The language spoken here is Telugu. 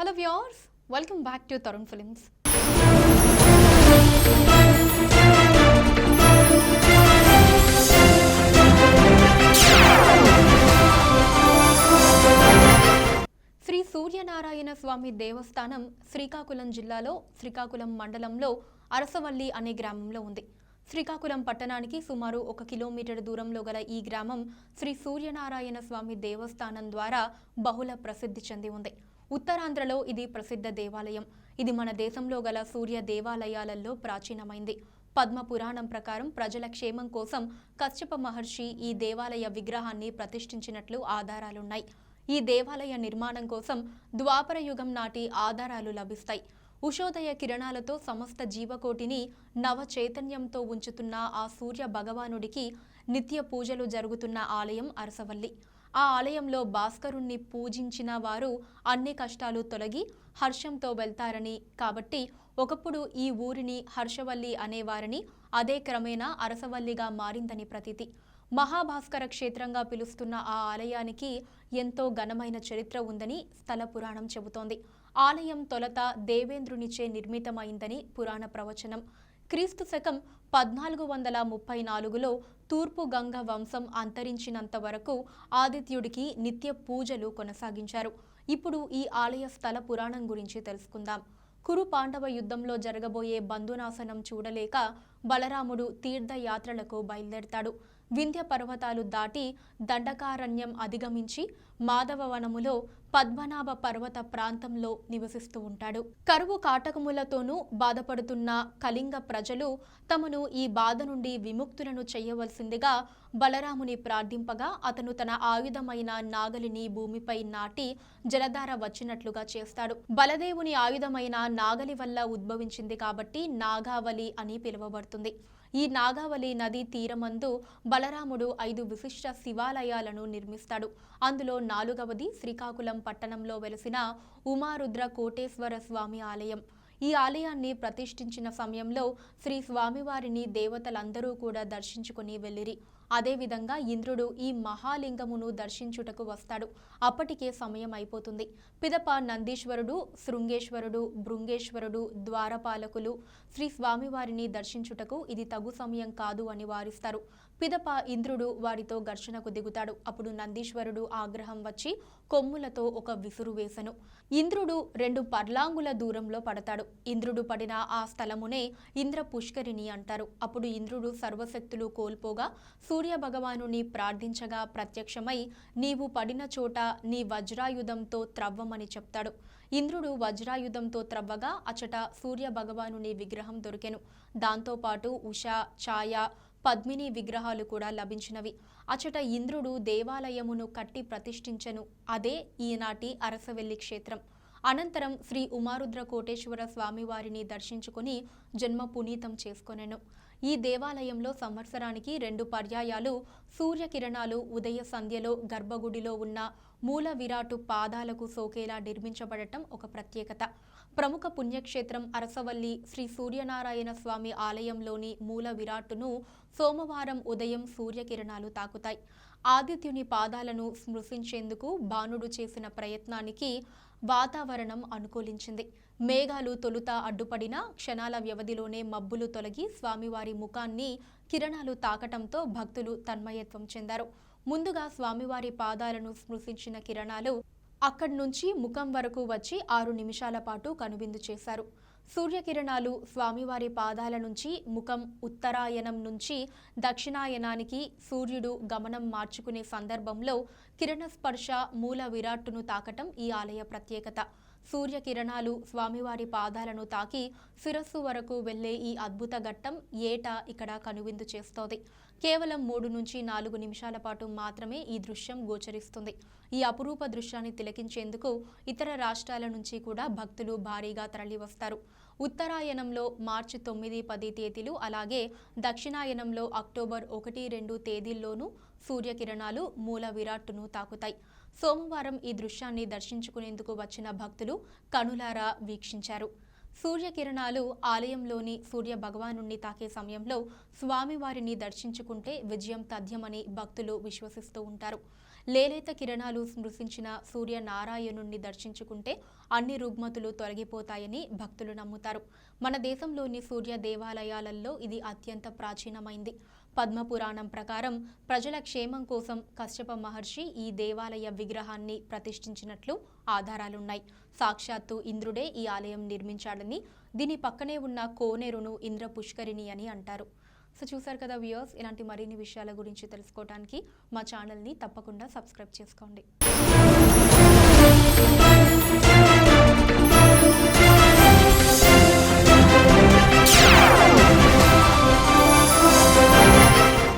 Hello viewers, welcome back to Tarhun Films. Shri Suryanarayana Swamy దేవస్థానం శ్రీకాకుళం జిల్లాలో శ్రీకాకుళం మండలంలో అరసవల్లి అనే గ్రామంలో ఉంది. శ్రీకాకుళం పట్టణానికి సుమారు 1 కిలోమీటర్ దూరంలో గల ఈ గ్రామం శ్రీ సూర్యనారాయణ స్వామి దేవస్థానం ద్వారా బహుళ ప్రసిద్ధి చెంది ఉంది. ఉత్తరాంధ్రలో ఇది ప్రసిద్ధ దేవాలయం. ఇది మన దేశంలో గల సూర్య దేవాలయాలలో ప్రాచీనమైంది. పద్మ పురాణం ప్రకారం ప్రజల క్షేమం కోసం కశ్యప మహర్షి ఈ దేవాలయ విగ్రహాన్ని ప్రతిష్ఠించినట్లు ఆధారాలున్నాయి. ఈ దేవాలయ నిర్మాణం కోసం ద్వాపర యుగం నాటి ఆధారాలు లభిస్తాయి. ఉషోదయ కిరణాలతో సమస్త జీవకోటిని నవ చైతన్యంతో ఉంచుతున్న ఆ సూర్య భగవానుడికి నిత్య పూజలు జరుగుతున్న ఆలయం అరసవల్లి. ఆ ఆలయంలో భాస్కరుణ్ణి పూజించిన వారు అన్ని కష్టాలు తొలగి హర్షంతో వెళ్తారని, కాబట్టి ఒకప్పుడు ఈ ఊరిని హర్షవల్లి అనేవారని, అదే క్రమేణా అరసవల్లిగా మారిందని ప్రతీతి. మహాభాస్కర క్షేత్రంగా పిలుస్తున్న ఆ ఆలయానికి ఎంతో ఘనమైన చరిత్ర ఉందని స్థల పురాణం చెబుతోంది. ఆలయం తొలత దేవేంద్రునిచే నిర్మితమైందని పురాణ ప్రవచనం. క్రీస్తు శకం 1434లో తూర్పు గంగ వంశం అంతరించినంత వరకు ఆదిత్యుడికి నిత్య పూజలు కొనసాగించారు. ఇప్పుడు ఈ ఆలయ స్థల పురాణం గురించి తెలుసుకుందాం. కురు పాండవ యుద్ధంలో జరగబోయే బంధునాశనం చూడలేక బలరాముడు తీర్థయాత్రలకు బయలుదేరతాడు. వింధ్య పర్వతాలు దాటి దండకారణ్యం అధిగమించి మాధవవనములో పద్మనాభ పర్వత ప్రాంతంలో నివసిస్తూ ఉంటాడు. కరువు కాటకములతోనూ బాధపడుతున్న కళింగ ప్రజలు తమను ఈ బాధ నుండి విముక్తులను చేయవలసిందిగా బలరాముని ప్రార్థింపగా అతను తన ఆయుధమైన నాగలిని భూమిపై నాటి జలధార వచ్చినట్లుగా చేస్తాడు. బలదేవుని ఆయుధమైన నాగలి వల్ల ఉద్భవించింది కాబట్టి నాగావళి అని పిలువబడుతుంది. ఈ నాగావళి నదీ తీరమందు బలరాముడు 5 విశిష్ట శివాలయాలను నిర్మిస్తాడు. అందులో 4వది శ్రీకాకుళం పట్టణంలో వెలసిన ఉమారుద్ర కోటేశ్వర స్వామి ఆలయం. ఈ ఆలయాన్ని ప్రతిష్ఠించిన సమయంలో శ్రీ స్వామివారిని దేవతలందరూ కూడా దర్శించుకుని వెళ్ళిరి. అదేవిధంగా ఇంద్రుడు ఈ మహాలింగమును దర్శించుటకు వస్తాడు. అప్పటికే సమయం అయిపోతుంది. పిదప నందీశ్వరుడు, శృంగేశ్వరుడు, భృంగేశ్వరుడు, ద్వారపాలకులు శ్రీ స్వామివారిని దర్శించుటకు ఇది తగు సమయం కాదు అని వారిస్తారు. పిదప ఇంద్రుడు వారితో ఘర్షణకు దిగుతాడు. అప్పుడు నందీశ్వరుడు ఆగ్రహం వచ్చి కొమ్ములతో ఒక విసురు వేసెను. ఇంద్రుడు 2 పర్లాంగుల దూరంలో పడతాడు. ఇంద్రుడు పడిన ఆ స్థలమునే ఇంద్ర పుష్కరిణి అంటారు. అప్పుడు ఇంద్రుడు సర్వశక్తులు కోల్పోగా సూర్య భగవానుని ప్రార్థించగా ప్రత్యక్షమై నీవు పడిన చోట నీ వజ్రాయుధంతో త్రవ్వమని చెప్తాడు. ఇంద్రుడు వజ్రాయుధంతో త్రవ్వగా అచట సూర్య భగవానుని విగ్రహం దొరికెను. దాంతోపాటు ఉష, ఛాయ, పద్మిని విగ్రహాలు కూడా లభించినవి. అచట ఇంద్రుడు దేవాలయమును కట్టి ప్రతిష్ఠించెను. అదే ఈనాటి అరసవెల్లి క్షేత్రం. అనంతరం శ్రీ ఉమారుద్ర కోటేశ్వర స్వామివారిని దర్శించుకుని జన్మ పునీతం చేసుకొనెను. ఈ దేవాలయంలో సంవత్సరానికి 2 పర్యాయాలు సూర్యకిరణాలు ఉదయ సంధ్యలో గర్భగుడిలో ఉన్న మూల విరాటు పాదాలకు సోకేలా నిర్మించబడటం ఒక ప్రత్యేకత. ప్రముఖ పుణ్యక్షేత్రం అరసవల్లి శ్రీ సూర్యనారాయణ స్వామి ఆలయంలోని మూల విరాట్టును సోమవారం ఉదయం సూర్యకిరణాలు తాకుతాయి. ఆదిత్యుని పాదాలను స్మృశించేందుకు బాణుడు చేసిన ప్రయత్నానికి వాతావరణం అనుకూలించింది. మేఘాలు తొలుత అడ్డుపడిన క్షణాల వ్యవధిలోనే మబ్బులు తొలగి స్వామివారి ముఖాన్ని కిరణాలు తాకటంతో భక్తులు తన్మయత్వం చెందారు. ముందుగా స్వామివారి పాదాలను స్మృశించిన కిరణాలు అక్కడి నుంచి ముఖం వరకు వచ్చి 6 నిమిషాల పాటు కనువిందు చేశారు. సూర్యకిరణాలు స్వామివారి పాదాల నుంచి ముఖం ఉత్తరాయణం నుంచి దక్షిణాయనానికి సూర్యుడు గమనం మార్చుకునే సందర్భంలో కిరణ స్పర్శ మూల విరాట్టును తాకటం ఈ ఆలయ ప్రత్యేకత. సూర్యకిరణాలు స్వామివారి పాదాలను తాకి శిరస్సు వరకు వెళ్లే ఈ అద్భుత ఘట్టం ఏటా ఇక్కడ కనువిందు చేస్తోంది. కేవలం 3 నుంచి 4 నిమిషాల పాటు మాత్రమే ఈ దృశ్యం గోచరిస్తుంది. ఈ అపురూప దృశ్యాన్ని తిలకించేందుకు ఇతర రాష్ట్రాల నుంచి కూడా భక్తులు భారీగా తరలివస్తారు. ఉత్తరాయణంలో మార్చి 9, 10 తేదీలు, అలాగే దక్షిణాయనంలో అక్టోబర్ 1, 2 తేదీల్లోనూ సూర్యకిరణాలు మూల విరాట్టును తాకుతాయి. సోమవారం ఈ దృశ్యాన్ని దర్శించుకునేందుకు వచ్చిన భక్తులు కనులారా వీక్షించారు. సూర్యకిరణాలు ఆలయంలోని సూర్య భగవానుణ్ణి తాకే సమయంలో స్వామివారిని దర్శించుకుంటే విజయం తథ్యమని భక్తులు విశ్వసిస్తూ ఉంటారు. లేలేత కిరణాలు స్పృశించిన సూర్యనారాయణుణ్ణి దర్శించుకుంటే అన్ని రుగ్మతులు తొలగిపోతాయని భక్తులు నమ్ముతారు. మన దేశంలోని సూర్య దేవాలయాలలో ఇది అత్యంత ప్రాచీనమైంది. పద్మపురాణం ప్రకారం ప్రజల క్షేమం కోసం కశ్యప మహర్షి ఈ దేవాలయ విగ్రహాన్ని ప్రతిష్ఠించినట్లు ఆధారాలున్నాయి. సాక్షాత్తు ఇంద్రుడే ఈ ఆలయం నిర్మించాడని, దీని పక్కనే ఉన్న కోనేరును ఇంద్ర పుష్కరిణి అని అంటారు. సో చూసారు కదా వ్యూయర్స్, ఇలాంటి మరిన్ని విషయాల గురించి తెలుసుకోవడానికి మా ఛానల్ని తప్పకుండా సబ్స్క్రైబ్ చేసుకోండి.